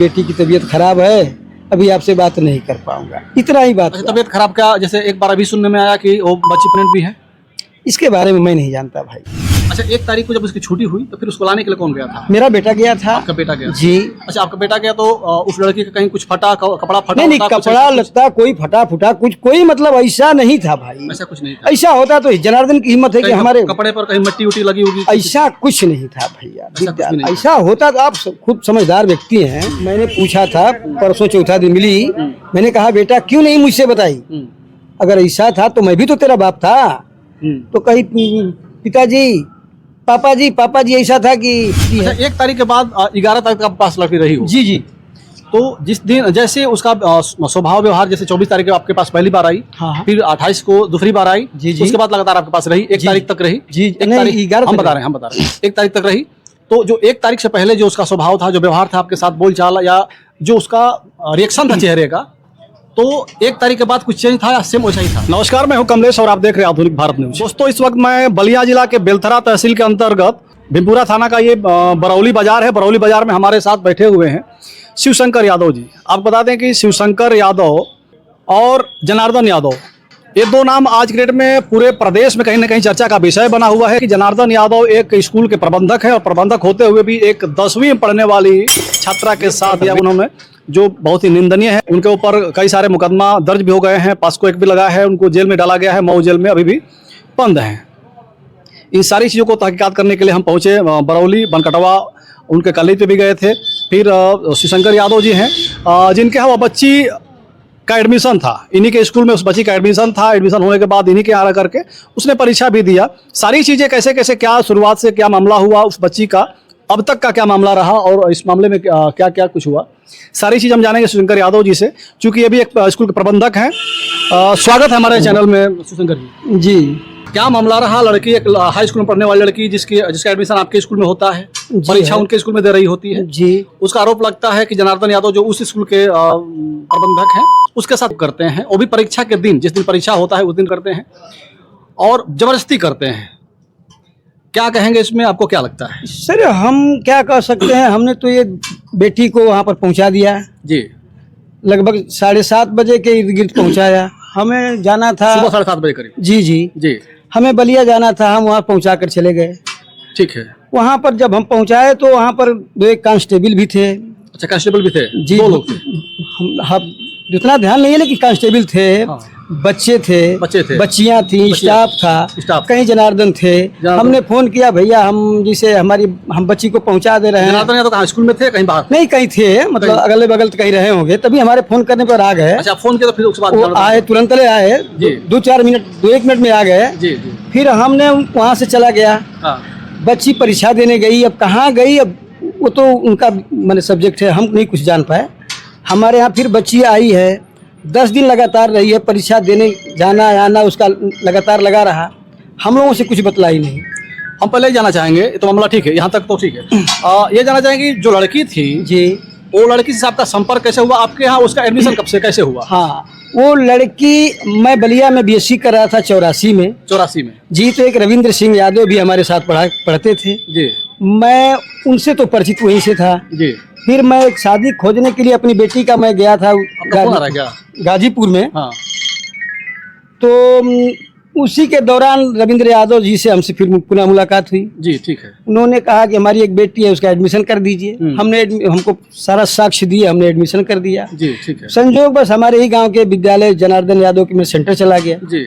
बेटी की तबीयत खराब है, अभी आपसे बात नहीं कर पाऊंगा, इतना ही बात। अच्छा, तबीयत खराब क्या? जैसे एक बार अभी सुनने में आया कि वो बच्ची प्रेग्नेंट भी है। इसके बारे में मैं नहीं जानता भाई। अच्छा, 1 तारीख को जब उसकी छुट्टी हुई तो फिर उसको लाने के लिए कौन गया था? मेरा बेटा गया था। आपका बेटा गया? जी। अच्छा, आपका बेटा गया तो उस लड़की का कहीं कुछ फटा, कपड़ा फटा? नहीं, कपड़ा लगता कोई फटा फुटा कुछ, कोई मतलब ऐसा नहीं था भाई। ऐसा कुछ नहीं था। ऐसा होता तो जनार्दन की हिम्मत है कि हमारे कपड़े पर कहीं मट्टी उट्टी लगी होगी? ऐसा कुछ नहीं था भैया। ऐसा कुछ भी नहीं। ऐसा होता तो आप खुद समझदार व्यक्ति हैं। मैंने पूछा था, परसों चौथा दिन मिली, मैंने कहा बेटा क्यों नहीं मुझसे बताई, अगर ऐसा था तो मैं भी तो तेरा बाप था। तो कही पिताजी पापा जी ऐसा था कि अच्छा, 1 तारीख के बाद 11 तारीख तक आपके पास लड़की रही हो? जी जी। तो जिस दिन जैसे उसका स्वभाव व्यवहार, जैसे 24 तारीख को आपके पास पहली बार आई, हाँ। फिर 28 को दूसरी बार आई, जी जी। उसके बाद लगातार आपके पास रही, 1 तारीख तक रही। जी, 1 नहीं, तारीख 11 हम तक बता रहे हैं 1 तारीख तक रही। तो जो 1 तारीख से पहले जो उसका स्वभाव था, जो व्यवहार था आपके साथ, बोलचाल या जो उसका रिएक्शन था चेहरे का, तो 1 तारीख के बाद कुछ चेंज था या सेम वैसा ही था? नमस्कार, मैं हूं कमलेश और आप देख रहे हैं आधुनिक भारत न्यूज। दोस्तों, इस वक्त मैं बलिया जिला के बेलथरा तहसील के अंतर्गत भीमपुरा थाना का ये बरौली बाजार है। बरौली बाजार में हमारे साथ बैठे हुए हैं शिवशंकर यादव जी। आप बता दें कि शिवशंकर यादव और जनार्दन यादव, ये 2 नाम आज के डेट में पूरे प्रदेश में कहीं ना कहीं चर्चा का विषय बना हुआ है कि जनार्दन यादव एक स्कूल के प्रबंधक है और प्रबंधक होते हुए भी एक 10वीं में पढ़ने वाली छात्रा के साथ या उन्होंने, जो बहुत ही निंदनीय है। उनके ऊपर कई सारे मुकदमा दर्ज भी हो गए हैं, पास्को एक्ट भी लगा है, उनको जेल में डाला गया है, मऊ जेल में अभी भी बंद हैं। इन सारी चीज़ों को तहकीकात करने के लिए हम पहुँचे बरौली, बनकटवा, उनके कॉलेज पे भी गए थे। फिर शिवशंकर यादव जी हैं जिनके यहाँ बच्ची का एडमिशन था, इन्हीं के स्कूल में उस बच्ची का एडमिशन था। एडमिशन होने के बाद इन्हीं के यहाँ करके उसने परीक्षा भी दिया। सारी चीज़ें कैसे कैसे, क्या शुरुआत से क्या मामला हुआ उस बच्ची का, अब तक का क्या मामला रहा और इस मामले में क्या क्या कुछ हुआ, सारी चीज़ हम जानेंगे शिवशंकर यादव जी से, क्योंकि ये भी एक स्कूल के प्रबंधक हैं। स्वागत है हमारे चैनल में शिवशंकर जी। जी। क्या मामला रहा? लड़की, एक हाई स्कूल में पढ़ने वाली लड़की जिसका एडमिशन आपके स्कूल में होता है, परीक्षा उनके स्कूल में दे रही होती है जी। उसका आरोप लगता है कि जनार्दन यादव जो उस स्कूल के प्रबंधक हैं उसके साथ करते हैं, वो भी परीक्षा के दिन, जिस दिन परीक्षा होता है उस दिन करते हैं और जबरदस्ती करते हैं। क्या कहेंगे इसमें, आपको क्या लगता है? सर हम क्या कह सकते हैं, हमने तो ये बेटी को वहाँ पर पहुँचा दिया जी। लगभग 7:30 बजे के इर्द गिर्द पहुँचाया। हमें जाना था सुबह 7:30 बजे करीब। जी जी जी। हमें बलिया जाना था, हम वहाँ पहुँचा कर चले गए। ठीक है। वहाँ पर जब हम पहुँचाए तो वहाँ पर 2 कांस्टेबल भी थे। अच्छा, कांस्टेबल भी थे? जी। 2 लोग थे? हम उतना ध्यान नहीं है, लेकिन कांस्टेबल थे। हाँ। बच्चे थे, बच्चियां थी, स्टाफ था, कहीं जनार्दन थे। हमने फोन किया, भैया हम बच्ची को पहुंचा दे रहे हैं। जनार्दन यादव कहाँ स्कूल में थे, कहीं बाहर? नहीं, कहीं थे, मतलब अगले बगल कहीं रहे होंगे, तभी हमारे फोन करने पर आ गए। अच्छा, फोन किया तो फिर उसके बाद वो आए, तुरंत आए, 2-4 मिनट, 2-1 मिनट में आ गए। जी जी। फिर हमने वहाँ से चला गया। बच्ची परीक्षा देने गई, अब कहाँ गई, अब वो तो उनका मैंने सब्जेक्ट है, हम नहीं कुछ जान पाए। हमारे यहाँ फिर बच्ची आई है, 10 दिन लगातार रही है, परीक्षा देने जाना आना उसका लगातार लगा रहा। हम लोगों से कुछ बतलाई नहीं। हम पहले ही जाना चाहेंगे, तो मामला ठीक है, यहाँ तक तो ठीक है। ये जाना चाहेंगे जो लड़की थी जी, वो लड़की से आपका संपर्क कैसे हुआ? आपके यहाँ उसका एडमिशन कब से कैसे हुआ? हाँ, वो लड़की, मैं बलिया में बीएससी कर रहा था 84 में। 84 में? जी। तो एक रविंद्र सिंह यादव भी हमारे साथ पढ़ते थे जी। मैं उनसे तो परिचित वहीं से था जी। फिर मैं एक शादी खोजने के लिए अपनी बेटी का मैं गया था गाजीपुर में। हाँ। तो उसी के दौरान रविंद्र यादव जी से हमसे फिर पुनः मुलाकात हुई। जी, ठीक है। उन्होंने कहा कि हमारी एक बेटी है, उसका एडमिशन कर दीजिए। हमको सारा साक्ष्य दिए, हमने एडमिशन कर दिया। जी, ठीक है। संजोग बस हमारे ही गांव के विद्यालय जनार्दन यादव के में सेंटर चला गया। जी।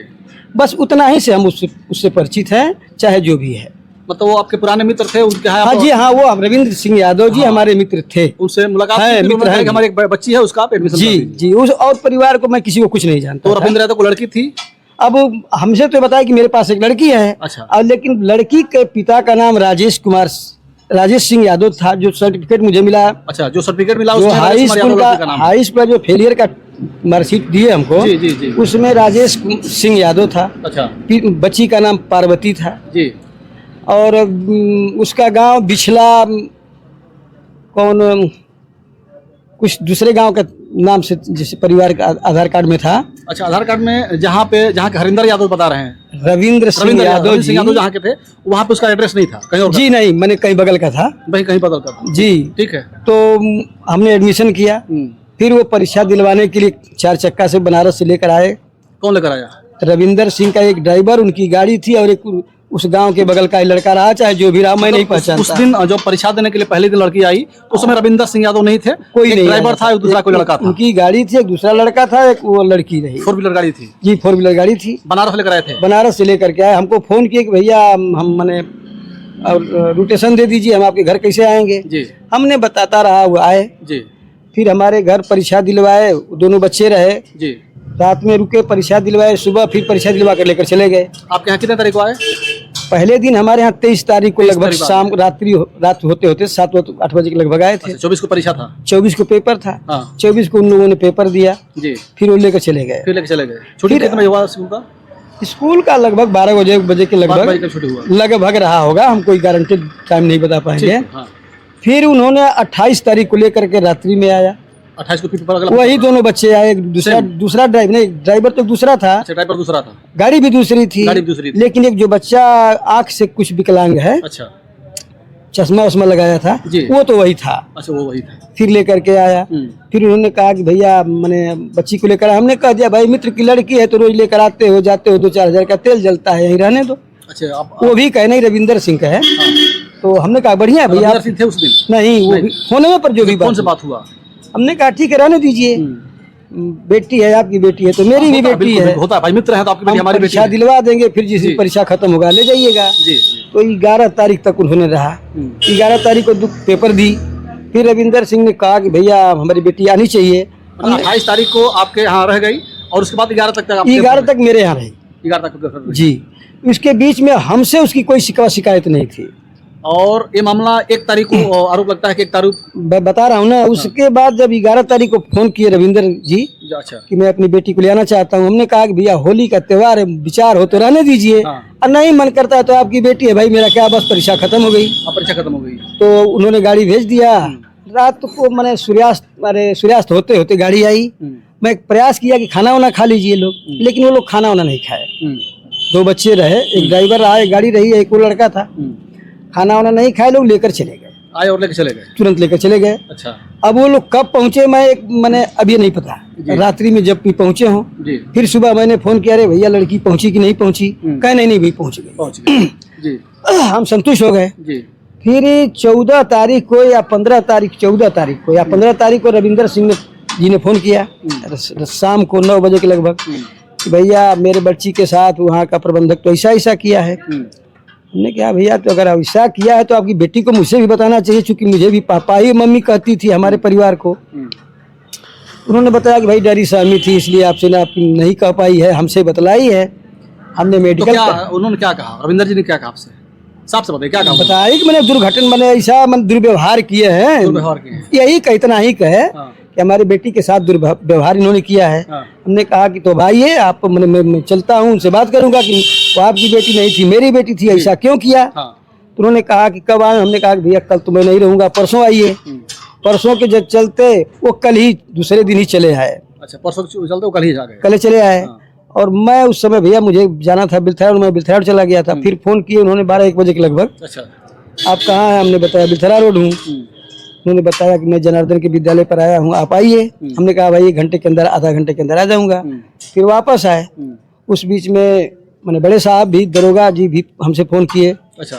बस उतना ही से हम उससे परिचित हैं, चाहे जो भी है। मतलब वो आपके पुराने मित्र थे उनके? हाँ जी, हाँ, वो रविंद्र सिंह यादव जी हमारे मित्र थे। उनसे मुलाकात है, मित्र है। हमारी एक बच्ची है, उसका आप एडमिशन जी जी। उस और परिवार को मैं किसी को कुछ नहीं जानता। तो रविंद्र यादव को लड़की थी? अब हमसे तो बताया कि मेरे पास एक लड़की है। अच्छा। और लेकिन लड़की के पिता का नाम राजेश सिंह यादव था, जो सर्टिफिकेट मुझे मिला। अच्छा, जो सर्टिफिकेट मिला जो हाई स्कूल का जो फेलियर का मार्कशीट दिए हमको। जी जी जी। उसमें राजेश सिंह यादव था। अच्छा। बच्ची का नाम पार्वती था। जी। और उसका गांव बिछला, कौन कुछ दूसरे गांव का नाम से जैसे परिवार का आधार कार्ड में था। अच्छा, आधार कार्ड में जहाँ के हरिंदर यादव बता रहे हैं, रविंद्र सिंह यादव जी, जहाँ के थे वहाँ पे उसका एड्रेस नहीं था, कहीं और जी नहीं, मैंने कहीं बगल का था भाई, कहीं बदल का जी। ठीक है। तो हमने एडमिशन किया, फिर वो परीक्षा दिलवाने के लिए 4 चक्का से बनारस से लेकर आए। कौन लेकर आया? रविंदर सिंह का एक ड्राइवर, उनकी गाड़ी थी, और एक उस गांव के बगल का लड़का रहा, चाहे जो भी रहा, मैं नहीं पहचानता। उस दिन जो परीक्षा देने के लिए पहले दिन लड़की आई, उस समय रविंदर सिंह यादव नहीं थे, कोई नहीं, ड्राइवर था, दूसरा कोई लड़का था। उनकी गाड़ी थी, एक दूसरा लड़का था, एक वो लड़की रही। 4 व्हीलर गाड़ी थी जी, 4 व्हीलर गाड़ी थी। बनारस लेकर आए थे? बनारस से लेकर के आए। हमको फोन किए कि भैया हम मैंने रोटेशन दे दीजिए, हम आपके घर कैसे आएंगे जी। हमने बताता रहा, वो आए जी। फिर हमारे घर परीक्षा दिलवाए, दोनों बच्चे रहे जी। रात में रुके, परीक्षा दिलवाए, सुबह फिर परीक्षा दिलवा कर लेकर चले गए। आपके यहाँ कितने तारीख को आए? पहले दिन हमारे यहाँ 23 तारीख को 23 लगभग तारीख को शाम रात होते होते 7-8 बजे के लगभग आए थे। 24 को परीक्षा था? 24 को पेपर था। हाँ। 24 को उन लोगों ने पेपर दिया जी। फिर वो लेकर चले गए। फिर लेकर चले गए। छुट्टी कितने बजे हुआ स्कूल का? स्कूल का लगभग 12 बजे के 12 बजे लगभग तक छुट्टी हुआ लगभग रहा होगा, हम कोई गारंटेड टाइम नहीं बता पाएंगे। हाँ। फिर उन्होंने 28 तारीख को लेकर के रात्रि में आया। 28 को फिर पेपर अगला? वही दोनों बच्चे आए, एक दूसरा ड्राइवर नहीं, ड्राइवर तो दूसरा था। अच्छा, ड्राइवर दूसरा था, गाड़ी भी दूसरी थी, गाड़ी भी दूसरी थी। लेकिन एक जो बच्चा आँख से कुछ विकलांग है, अच्छा, चश्मा उस्मा लगाया था, जी। वो तो वही था। अच्छा, वो वही था। फिर लेकर के आया। फिर उन्होंने कहा कि भैया मैंने बच्ची को लेकर आया। हमने कह दिया भाई मित्र की लड़की है तो रोज लेकर आते हो जाते हो, 2-4 हजार का तेल जलता है, यहीं रहने दो। अच्छा, आप वो भी कहे नहीं रविंदर सिंह का है। तो हमने कहा बढ़िया है भैया। रविंदर सिंह थे उस दिन? नहीं, वो भी फोन पर जो भी कौन से बात हुआ? हमने कहा ठीक है रहने दीजिए, बेटी है, आपकी बेटी है तो मेरी भी बेटी है, होता है भाई, मित्र है तो आपकी बेटी हमारी बेटी परीक्षा है। दिलवा देंगे, फिर जिस दिन परीक्षा खत्म होगा ले जाइएगा। जी। तो 11 तारीख तक उन्होंने रहा। 11 तारीख को पेपर दी। फिर रविंदर सिंह ने कहा कि भैया हमारी बेटी आनी चाहिए। 28 तारीख को आपके यहाँ रह गई और उसके बाद 11 तक 11 तक मेरे यहाँ रही। 11 तक जी। इसके बीच में हमसे उसकी कोई शिकायत नहीं थी। और ये मामला 1 तारीख को आरोप लगता है कि 1 तारीख बता रहा हूँ ना। उसके बाद जब 11 तारीख को फोन किए रविंदर जी, अच्छा, कि मैं अपनी बेटी को ले आना चाहता हूँ, हमने कहा कि भैया होली का त्योहार है, विचार हो तो रहने दीजिए। और नहीं मन करता है तो आपकी बेटी है भाई, मेरा क्या, बस परीक्षा खत्म हो गई। परीक्षा खत्म हो गई तो उन्होंने गाड़ी भेज दिया। रात को मैंने सूर्यास्त होते होते गाड़ी आई। मैं प्रयास किया कि खाना वाना खा लीजिए लोग, लेकिन वो लोग खाना वाना नहीं खाए। 2 बच्चे रहे, एक ड्राइवर रहा, एक गाड़ी रही, एक वो लड़का था। खाना वाना नहीं खाए, लोग लेकर चले गए। आए और लेकर चले गए? तुरंत लेकर चले गए। अच्छा। अब वो लोग कब पहुंचे मैंने अब ये नहीं पता। रात्रि में जब भी पहुंचे हों, फिर सुबह मैंने फोन किया, अरे भैया लड़की पहुंची कि नहीं पहुंची? कहे नहीं भाई पहुंच गई। हम संतुष्ट हो गए। फिर 14 तारीख को या 15 तारीख को रविंदर सिंह जी ने फोन किया शाम को 9 बजे के लगभग, भैया मेरे बच्ची के साथ वहाँ का प्रबंधक तो ऐसा किया है। हमने कहा भैया तो अगर ऐसा किया है तो आपकी बेटी को मुझसे भी बताना चाहिए, क्योंकि मुझे भी पापा ही मम्मी कहती थी हमारे परिवार को। उन्होंने बताया कि भाई डरी सहमी थी इसलिए आपसे नहीं कह पाई है, हमसे बतलाई है। हमने मेडिकल तो उन्होंने क्या कहा, रविंदर जी ने क्या कहा आपसे? साफ से बताइए क्या कहा? बताया कि मैंने दुर्घटना मैंने ऐसा दुर्व्यवहार किए हैं, यही इतना ही कहे कि हमारी बेटी के साथ दुर्व्यवहार इन्होंने किया है। हमने कहा कि तो भाई ये आप मैं चलता हूँ, उनसे बात करूंगा कि वो आपकी बेटी नहीं थी मेरी बेटी थी, ऐसा क्यों किया? तो उन्होंने कहा कि कब आए? हमने कहा कि भैया कल तो मैं नहीं रहूंगा, परसों आइए। परसों के जब चलते वो कल ही दूसरे दिन ही चले आए। अच्छा, परसों चलते वो कल ही जा गए? कल चले आए। और मैं उस समय भैया मुझे जाना था बिलथरा, मैं बिलथरा चला गया था। फिर फोन किए उन्होंने 12-1 बजे के लगभग। अच्छा, आप कहाँ हैं? हमने बताया बिलथरा रोड हूँ। उन्होंने बताया कि मैं जनार्दन के विद्यालय पर आया हूँ, आप आइए। हमने कहा भाई 1 घंटे के अंदर, आधा घंटे के अंदर आ जाऊंगा। फिर वापस आए। उस बीच में मैंने बड़े साहब भी, दरोगा जी भी हमसे फोन किए। अच्छा,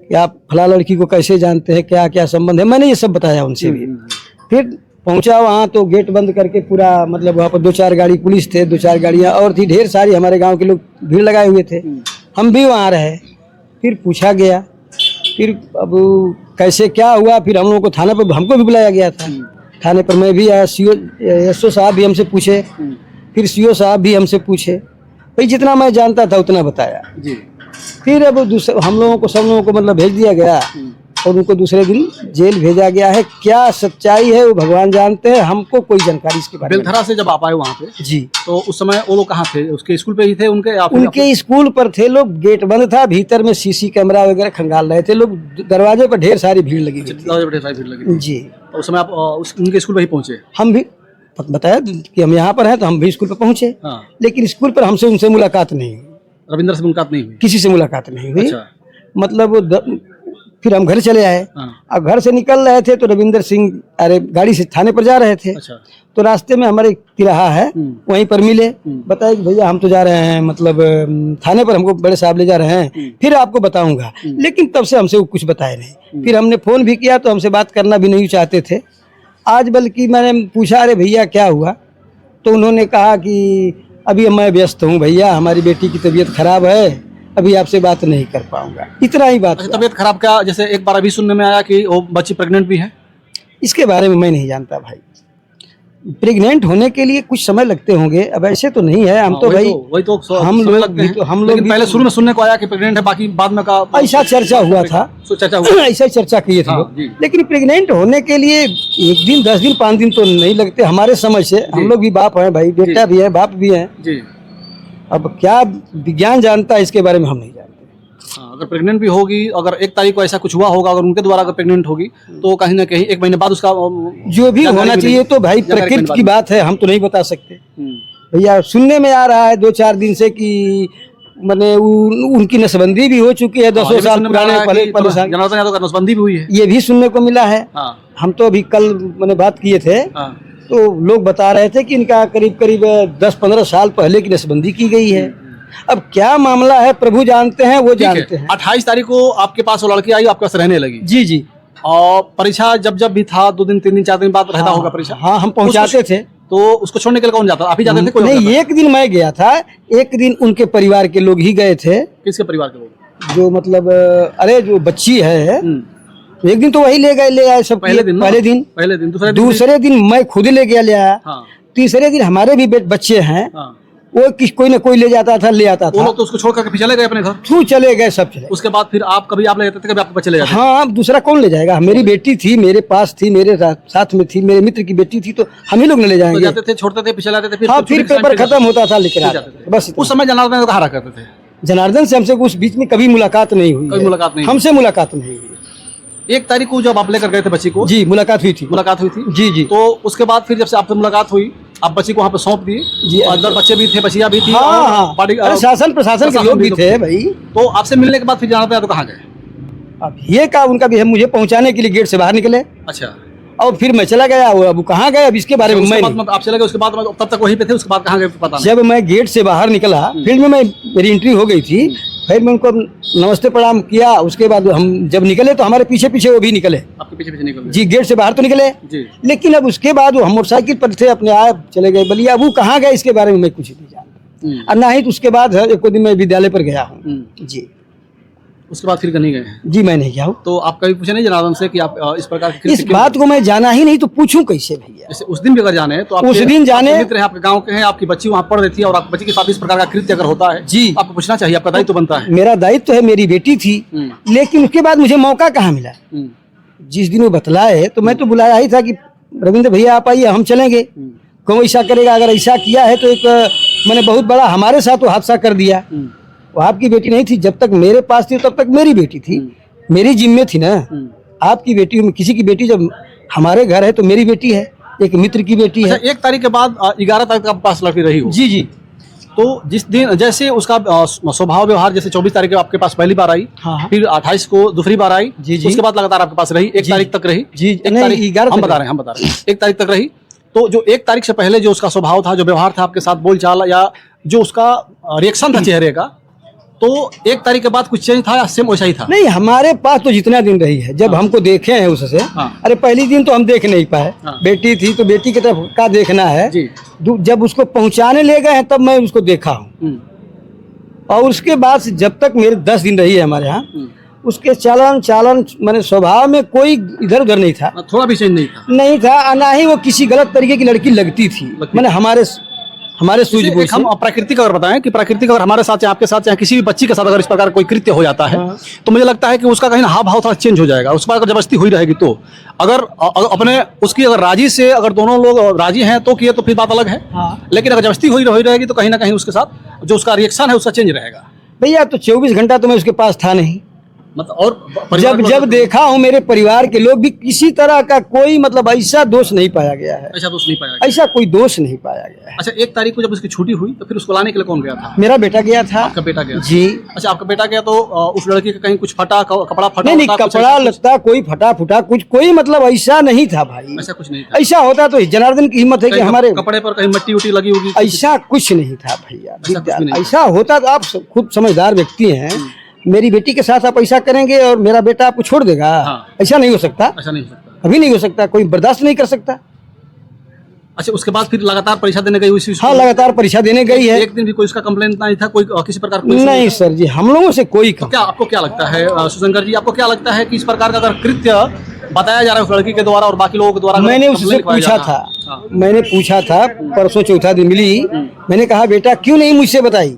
कि आप फला लड़की को कैसे जानते हैं, क्या क्या संबंध है, मैंने ये सब बताया उनसे भी। फिर पहुंचा वहाँ तो गेट बंद करके पूरा वहाँ पर 2-4 गाड़ी पुलिस थे, 2-4 गाड़ियाँ और थी, ढेर सारी हमारे गाँव के लोग भीड़ लगाए हुए थे। हम भी वहाँ रहे। फिर पूछा गया, फिर अब कैसे क्या हुआ, फिर हम लोगों को थाने पर हमको भी बुलाया गया था। थाने पर मैं भी आया, SO साहब भी हमसे पूछे, फिर CO साहब भी हमसे पूछे। भाई जितना मैं जानता था उतना बताया जी। फिर अब हम लोगों को, सब लोगों को भेज दिया गया और उनको दूसरे दिन जेल भेजा गया है। क्या सच्चाई है वो भगवान जानते हैं, हमको कोई जानकारी इसके बारे में। बेलथरा से जब आप आए वहाँ पे जी, तो उस समय वो लोग कहाँ थे? उसके स्कूल पे ही थे उनके स्कूल पर थे लोग, गेट बंद था, भीतर में CC कैमरा वगैरह खंगाल रहे थे लोग, दरवाजे पर ढेर सारी भीड़ लगी थी। ढेर सारी भीड़ लगी जी। तो उस समय आप उनके स्कूल पे ही पहुँचे? हम भी बताया कि हम यहाँ पर हैं, तो हम भी स्कूल पर पहुंचे। हाँ। लेकिन स्कूल पर हमसे उनसे मुलाकात नहीं हुई, रविंदर से मुलाकात नहीं हुई? किसी से मुलाकात नहीं हुई। अच्छा। मतलब फिर हम घर चले आए। हाँ। अब घर से निकल रहे थे तो रविंदर सिंह अरे गाड़ी से थाने पर जा रहे थे। अच्छा। तो रास्ते में हमारे तिराहा है, वहीं पर मिले। बताए कि भैया हम तो जा रहे हैं, मतलब थाने पर हमको बड़े साहब ले जा रहे हैं, फिर आपको बताऊंगा। लेकिन तब से हमसे वो कुछ बताए नहीं। फिर हमने फोन भी किया तो हमसे बात करना भी नहीं चाहते थे। आज बल्कि मैंने पूछा अरे भैया क्या हुआ, तो उन्होंने कहा कि अभी मैं व्यस्त हूँ भैया, हमारी बेटी की तबीयत खराब है, अभी आपसे बात नहीं कर पाऊंगा। इतना ही बात। अच्छा, तबीयत खराब क्या? जैसे एक बार अभी सुनने में आया कि वो बच्ची प्रेग्नेंट भी है। इसके बारे में मैं नहीं जानता भाई। प्रेग्नेंट होने के लिए कुछ समय लगते होंगे, अब ऐसे तो नहीं है। हम तो भाई वही तो हम समय लोग लगते भी हैं। तो हम लोग लेकिन भी पहले तो- शुरू में सुनने को आया कि प्रेग्नेंट है, बाकी बाद में का ऐसा चर्चा हुआ था। चर्चा हुआ। ऐसा ही चर्चा किए थे हाँ, लोग। जी। लेकिन प्रेग्नेंट होने के लिए 1 दिन 10 दिन 5 दिन तो नहीं लगते हमारे समझ से। हम लोग भी बाप हैं भाई, बेटा भी है, बाप भी है। जी। अब क्या विज्ञान जानता है इसके बारे में, हम नहीं जानते। हाँ, अगर प्रेग्नेंट भी होगी, अगर 1 तारीख को ऐसा कुछ हुआ होगा, अगर उनके द्वारा अगर प्रेग्नेंट होगी तो कहीं ना कहीं 1 महीने बाद उसका जो भी जानकारी होना मिलेगी। चाहिए तो भाई जानकारी प्रकृति मिलने की बात है, हम तो नहीं बता सकते। हम्म। भैया सुनने में आ रहा है 2-4 दिन से कि मैंने उनकी नसबंदी भी हो चुकी है, हाँ, 10 ये भी साल सुनने में आ पुराने रहा है कि पहले साल। जनार्दन यादव का नसबंदी भी हुई है। ये भी सुनने को मिला है। हाँ। हम तो अभी कल मैंने बात किए थे, हाँ। तो लोग बता रहे थे कि इनका करीब करीब 10-15 साल पहले की नसबंदी की गई है। अब क्या मामला है प्रभु जानते हैं, वो जानते हैं। 28 तारीख को आपके पास वो लड़की आई, आपके पास रहने लगी। जी जी। और परीक्षा जब भी था 2 दिन 3 दिन 4 दिन बाद रहता होगा परीक्षा। हाँ, हम पहुंचाते थे। तो उसको छोड़ने के लिए कौन जाता? आप ही जाते थे? कोई और नहीं, जाता? 1 दिन मैं गया था, 1 दिन उनके परिवार के लोग ही गए थे। किसके परिवार के लोग? जो मतलब अरे जो बच्ची है, तो 1 दिन तो वही ले आए सब। पहले दिन ना? पहले दिन दूसरे दिन मैं खुद ले गया, ले आया। हाँ। तीसरे दिन हमारे भी बच्चे हैं, हाँ। वो कोई ना कोई ले जाता था, ले आता वो था। लोग तो उसको छोड़ करके फिर चले गए अपने घर। तू चले गए, सब चले। उसके बाद फिर आप कभी आप ले जाते थे, कभी आपके बच्चे ले जाते थे? हाँ, अब दूसरा कौन ले जाएगा? मेरी बेटी थी, मेरे पास थी, मेरे साथ में थी, मेरे मित्र की बेटी थी, तो हम ही लोग ले तो जाएंगे। जाते थे, छोड़ते थे, फिर चले जाते थे, फिर हाँ, छुट्टी फिर के टाइम पेपर पे खत्म होता था, लेकर जाते आते थे। थे। बस उस समय जनार्दन कहाँ रहा करते थे? जनार्दन से हमसे उस बीच में कभी मुलाकात नहीं हुई कभी है। मुलाकात नहीं हुई। हमसे मुलाकात नहीं हुई। 1 तारीख को जब आप लेकर गए थे बच्ची को, जी मुलाकात हुई थी। मुलाकात हुई थी। जी जी। तो उसके बाद फिर जब से आपसे मुलाकात हुई, आप बच्ची को वहाँ पे सौंप दिए। जी। अंदर बच्चे भी थे, बच्चियाँ भी थी। हाँ और हाँ, बॉडी- अरे शासन प्रशासन के लोग भी थे भाई। तो आपसे मिलने के बाद फिर जनार्दन यादव कहाँ गए? अब ये का उनका भी है, मुझे पहुंचाने के लिए गेट से बाहर निकले अच्छा। और फिर मैं चला गया। वो अब कहाँ गए, अब इसके बारे में उसके मैं बाद नहीं। आप चले गए, उसके बाद तब तक वहीं पे थे, उसके बाद कहाँ गए पता नहीं। जब मैं गेट से बाहर निकला, फील्ड में मेरी एंट्री हो गई थी, फिर मैं उनको नमस्ते प्रणाम किया। उसके बाद हम जब निकले तो हमारे पीछे पीछे वो भी निकले। आपके पीछे पीछे निकल गए? जी, गेट से बाहर तो निकले, जी। लेकिन अब उसके बाद वो हम मोटरसाइकिल पर थे, अपने आए चले गए बलिया। वो कहाँ गए इसके बारे में मैं कुछ नहीं जानता। और ना ही तो उसके बाद एक दिन मैं विद्यालय पर गया हूँ। जी। उसके बाद फिर नहीं गए हैं? जी मैं नहीं गया हूँ। तो आप कभी पूछे नहीं जनार्दन से कि आप इस प्रकार की इस बात को मैं जाना ही नहीं तो पूछूं कैसे भैया? जैसे उस दिन भी अगर जाने तो उस दिन जाने- आपके मित्र हैं, आपके गांव के हैं, आपकी बच्ची वहाँ पढ़ रही थी और आपकी बच्ची के साथ इस प्रकार का कृत्य अगर होता है जी। आपको पूछना चाहिए, आपका दायित्व बनता है। मेरा दायित्व है, मेरी बेटी थी, लेकिन उसके बाद मुझे मौका कहाँ मिला? जिस दिन वो बतलाए तो मैं तो बुलाया ही था कि रविंद्र भैया आप आइए, हम चलेंगे। कौन ऐसा करेगा? अगर ऐसा किया है तो एक मैंने बहुत बड़ा हमारे साथ वो हादसा कर दिया। वो आपकी बेटी नहीं थी, जब तक मेरे पास थी तब तक मेरी बेटी थी, मेरी जिम्मे थी ना। आपकी बेटी, किसी की बेटी जब हमारे घर है तो मेरी बेटी है, एक मित्र की बेटी है। 1 तारीख के बाद 11 तारीख तक आपके पास लड़की रही हो? जी जी। तो जिस दिन जैसे उसका स्वभाव व्यवहार, जैसे 24 तारीख को आपके पास पहली बार आई, हाँ। फिर 28 को दूसरी बार आई, जी जी। उसके बाद लगातार आपके पास रही, 1 तारीख तक रही। जी, 1 नहीं, तारीख 11 हम तक बता रहे हैं 1 तारीख तक रही। तो जो 1 तारीख से पहले जो उसका स्वभाव था, जो व्यवहार था आपके साथ, बोलचाल या जो उसका रिएक्शन था चेहरे का, तो 1 तारीख के बाद कुछ चेंज था या सेम वैसा ही था? नहीं, हमारे पास तो जितना दिन रही है, जब हमको देखे हैं उससे। हाँ। अरे पहली दिन तो हम देख नहीं पाए। हाँ। बेटी थी तो बेटी की तरफ का देखना है जी। जब उसको पहुंचाने ले गए हैं तब मैं उसको देखा हूँ। और उसके बाद से जब तक मेरे 10 दिन रही है हमारे यहाँ, उसके चालन मैंने स्वभाव में कोई इधर उधर नहीं था, थोड़ा भी चेंज नहीं था। और ना ही वो किसी गलत तरीके की लड़की लगती थी। मैंने हमारे सूझबूझ एक हम प्राकृतिक अगर बताएं कि प्राकृतिक अगर हमारे साथ या आपके साथ या किसी भी बच्ची के साथ अगर इस प्रकार कोई कृत्य हो जाता है, तो मुझे लगता है कि उसका कहीं हाव भाव थोड़ा चेंज हो जाएगा। उसके बाद अगर जबरदस्ती हुई रहेगी तो अगर अपने उसकी अगर राजी से अगर दोनों लोग राजी हैं तो किए तो फिर बात अलग है। लेकिन अगर जबरदस्ती हुई रहेगी तो कहीं ना कहीं उसके साथ जो उसका रिएक्शन है उसका चेंज रहेगा। भैया तो 24 घंटा तो मैं उसके पास था नहीं। मतलब और जब जब देखा हूँ मेरे परिवार के लोग भी किसी तरह का कोई मतलब ऐसा दोष नहीं पाया गया है, ऐसा दोष नहीं पाया गया। ऐसा कोई दोष नहीं पाया गया है। अच्छा, 1 तारीख को जब उसकी छुट्टी हुई तो फिर उसको लाने के लिए कौन गया था? मेरा बेटा गया था। आपका बेटा गया? जी। अच्छा, आपका बेटा गया तो उस लड़की का कहीं कुछ फटा, कपड़ा फटा? नहीं, कपड़ा लगता कोई फटा फुटा कुछ कोई मतलब ऐसा नहीं था भाई। ऐसा कुछ नहीं था? ऐसा होता तो जनार्दन की हिम्मत है कि हमारे कपड़े पर कहीं मट्टी उट्टी लगी होगी? ऐसा कुछ नहीं था भैया, ऐसा कुछ भी नहीं ऐसा होता तो आप खुद समझदार व्यक्ति हैं, मेरी बेटी के साथ आप ऐसा करेंगे और मेरा बेटा आपको छोड़ देगा? हाँ। ऐसा नहीं हो सकता, ऐसा नहीं हो सकता, कभी नहीं हो सकता, कोई बर्दाश्त नहीं कर सकता। अच्छा, उसके बाद फिर लगातार परीक्षा देने गई उसी? हाँ, लगातार परीक्षा देने गई है। एक दिन भी कोई उसका कंप्लेंट नहीं था, कोई किसी प्रकार का? नहीं सर जी, हम लोगों से कोई तो क्या आपको क्या लगता है शिवशंकर जी, आपको क्या लगता है कि इस प्रकार का अगर कृत्य बताया जा रहा है उस लड़की के द्वारा और बाकी लोगों के द्वारा? मैंने उससे पूछा था, मैंने पूछा था, परसों चौथा दिन मिली, मैंने कहा बेटा क्यों नहीं मुझसे बताई?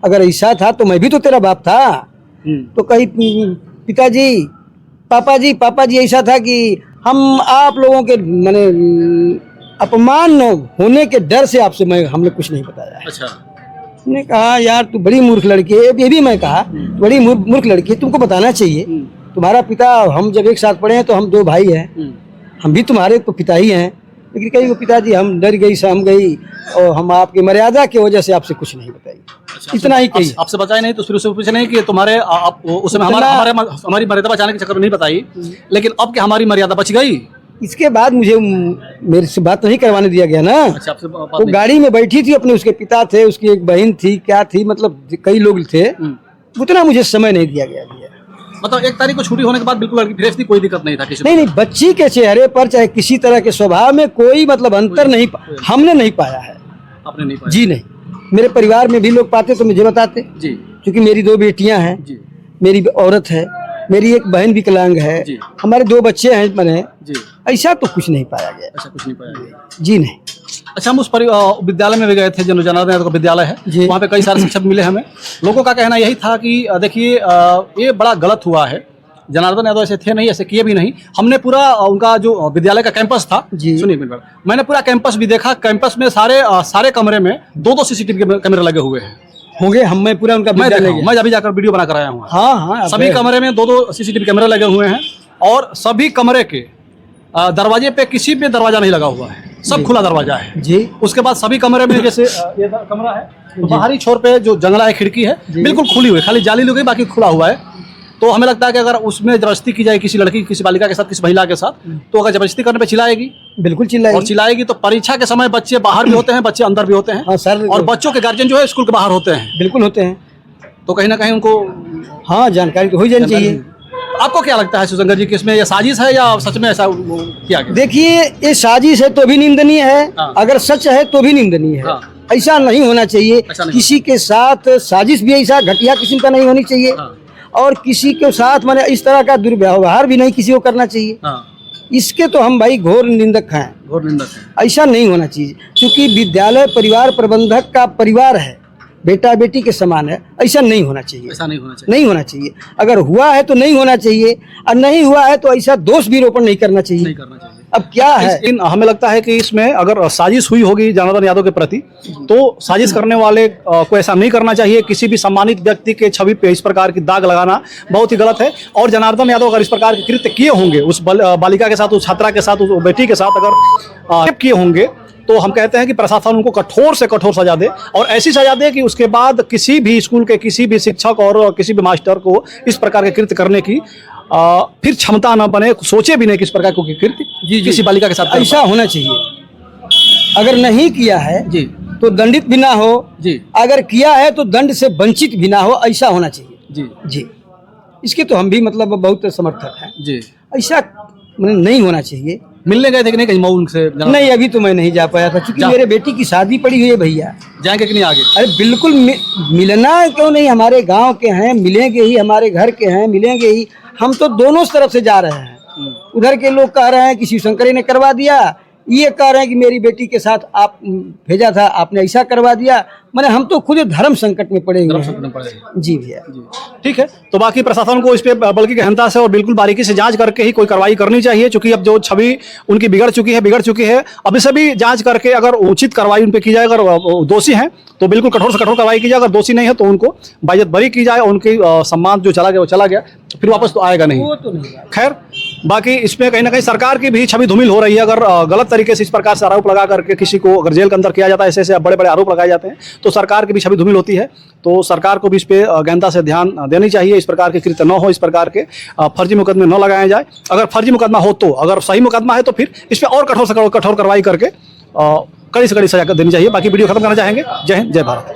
अगर ऐसा था तो मैं भी तो तेरा बाप था। तो कही पिताजी पापा जी ऐसा था कि हम आप लोगों के माने अपमान होने के डर से आपसे हमने कुछ नहीं बताया। अच्छा। मैंने कहा यार तू बड़ी मूर्ख लड़की है, ये भी मैं कहा बड़ी मूर्ख लड़की है, तुमको बताना चाहिए। तुम्हारा पिता, हम जब एक साथ पढ़े हैं तो हम 2 भाई हैं, हम भी तुम्हारे तो पिता ही हैं। लेकिन कही वो पिताजी हम डर गई, सहम गई और हम आपकी मर्यादा की वजह से आपसे कुछ नहीं बताई। अच्छा, इतना ही कही। आपसे बताया नहीं तो फिर उससे पूछे नहीं कि तुम्हारे उस समय हमारी मर्यादा बचाने के चक्कर में नहीं बताई, लेकिन अब क्या हमारी मर्यादा बच गई? इसके बाद मुझे मेरे से बात नहीं करवाने दिया गया ना। अच्छा, आपसे वो गाड़ी में बैठी थी, अपने उसके पिता थे, उसकी एक बहन थी, क्या थी, मतलब कई लोग थे, उतना मुझे समय नहीं दिया गया भैया। मतलब 1 तारीख को छुट्टी होने के बाद बिल्कुल लड़की फ्रेश थी, कोई दिक्कत नहीं था किसी? नहीं, बच्ची के चेहरे पर चाहे किसी तरह के स्वभाव में कोई मतलब अंतर नहीं, हमने नहीं पाया है। आपने नहीं पाया? जी नहीं, मेरे परिवार में भी लोग पाते तो मुझे बताते जी, क्योंकि मेरी 2 बेटियां हैं जी, मेरी औरत है, मेरी एक बहन विकलांग है, हमारे 2 बच्चे हैं मैंने जी। ऐसा तो कुछ नहीं पाया गया। ऐसा कुछ नहीं पाया गया? जी नहीं। अच्छा, हम उस विद्यालय में भी गए थे, जनार्दन यादव का विद्यालय है, वहाँ पे कई सारे शिक्षक मिले हमें। लोगों का कहना यही था कि देखिए ये बड़ा गलत हुआ है, जनार्दन यादव ऐसे थे नहीं, ऐसे किए भी नहीं। हमने पूरा उनका जो विद्यालय का कैंपस था, सुनिए मैंने पूरा कैंपस भी देखा। कैंपस में सारे कमरे में 2-2 CCTV कैमरे लगे हुए हैं होंगे। मैं पूरा उनका मैं अभी जाकर वीडियो बना कर आया हूँ। हाँ, सभी कमरे में 2-2 CCTV कैमरे लगे हुए हैं और सभी कमरे के दरवाजे पे किसी पे दरवाजा नहीं लगा हुआ है, सब खुला दरवाजा है जी। उसके बाद सभी कमरे में जैसे ये कमरा है तो बाहरी छोर पे जो जंगला है, खिड़की है, बिल्कुल खुली हुई है, खाली जाली लगी बाकी खुला हुआ है। तो हमें लगता है कि अगर उसमें जबरदस्ती की जाए किसी लड़की, किसी बालिका के साथ, किसी महिला के साथ, तो अगर जबरदस्ती करने पे चिल्लाएगी, बिल्कुल चिल्लाएगी, और चिल्लाएगी तो परीक्षा के समय बच्चे बाहर भी होते हैं, बच्चे अंदर भी होते हैं। हाँ सर। और बच्चों के गार्जियन जो है स्कूल के बाहर होते हैं। बिल्कुल होते हैं। तो कहीं ना कहीं उनको हाँ जानकारी तो हो जानी चाहिए। आपको क्या लगता है शिवशंकर जी कि इसमें ये साजिश है या सच में ऐसा किया गया? देखिए, ये साजिश है तो भी निंदनीय है, अगर सच है तो भी निंदनीय है। ऐसा नहीं होना चाहिए, किसी के साथ साजिश भी ऐसा घटिया किस्म का नहीं होनी चाहिए, और किसी के साथ माने इस तरह का दुर्व्यवहार भी नहीं किसी को करना चाहिए। इसके तो हम भाई घोर निंदक हैं, घोर निंदक हैं। ऐसा नहीं होना चाहिए, क्योंकि विद्यालय परिवार प्रबंधक का परिवार है, बेटा बेटी के समान है। ऐसा नहीं होना चाहिए, ऐसा नहीं होना चाहिए, नहीं होना चाहिए। अगर हुआ है तो नहीं होना चाहिए, और नहीं हुआ है तो ऐसा दोष भी रोपण नहीं करना चाहिए, नहीं करना चाहिए। अब क्या है, हमें लगता है कि इसमें अगर साजिश हुई होगी जनार्दन यादव के प्रति, तो साजिश करने वाले को ऐसा नहीं करना चाहिए। किसी भी सम्मानित व्यक्ति के छवि पे इस प्रकार की दाग लगाना बहुत ही गलत है। और जनार्दन यादव अगर इस प्रकार के कृत्य किए होंगे उस बालिका के साथ, उस छात्रा के साथ, उस बेटी के साथ अगर किए होंगे, तो हम कहते हैं कि प्रशासन उनको कठोर से कठोर सजा दे, और ऐसी सजा दे कि उसके बाद किसी भी स्कूल के किसी भी शिक्षक और किसी भी मास्टर को इस प्रकार के कृत्य करने की फिर क्षमता न बने, सोचे भी नहीं किस प्रकार के कृत्य किसी बालिका के साथ। ऐसा होना चाहिए, अगर नहीं किया है जी तो दंडित भी ना हो जी, अगर किया है तो दंड से वंचित भी ना हो, ऐसा होना चाहिए जी जी। इसके तो हम भी मतलब बहुत समर्थक हैं जी। ऐसा नहीं होना चाहिए। मिलने गए थे कि नहीं कहीं मऊ से? नहीं, अभी तो मैं नहीं जा पाया था, क्योंकि मेरे बेटी की शादी पड़ी हुई है भैया। जाएंगे कि नहीं आगे? अरे बिल्कुल, मिलना क्यों नहीं, हमारे गांव के हैं, मिलेंगे ही, हमारे घर के हैं, मिलेंगे ही। हम तो दोनों तरफ से जा रहे हैं, उधर के लोग कह रहे हैं कि शिवशंकरी ने करवा दिया, ये कह रहे हैं कि मेरी बेटी के साथ आप भेजा था, आपने ऐसा करवा दिया। मैंने हम तो खुद धर्म संकट में पड़े हुए हैं। जी भैया। ठीक है, तो बाकी प्रशासन को इस पे बल्कि गहनता से और बिल्कुल बारीकी से जांच करके ही कोई कार्रवाई करनी चाहिए, क्योंकि अब जो छवि उनकी बिगड़ चुकी है। अब इसे भी जांच करके अगर उचित कार्रवाई उन पे की जाए, अगर दोषी हैं तो बिल्कुल कठोर से कठोर कार्रवाई की जाए, अगर दोषी नहीं है तो उनको बाइज्जत बरी की जाए, उनकी सम्मान जो चला गया वो चला गया, फिर वापस तो आएगा नहीं। वो तो नहीं। खैर, बाकी इसमें कहीं ना कहीं सरकार की भी छवि धूमिल हो रही है। अगर गलत तरीके से इस प्रकार से आरोप लगा करके किसी को अगर जेल के अंदर किया जाता है, ऐसे बड़े बड़े आरोप लगाए जाते हैं, तो सरकार की भी छवि धूमिल होती है। तो सरकार को भी इस पे गहनता से ध्यान देनी चाहिए, इस प्रकार के कृत्य न हो, इस प्रकार के फर्जी मुकदमे न लगाए जाए। अगर फर्जी मुकदमा हो तो, अगर सही मुकदमा है तो फिर इस पे और कठोर से कठोर कार्रवाई करके कड़ी से कड़ी सजा देनी चाहिए। बाकी वीडियो खत्म करना चाहेंगे। जय हिंद, जय भारत।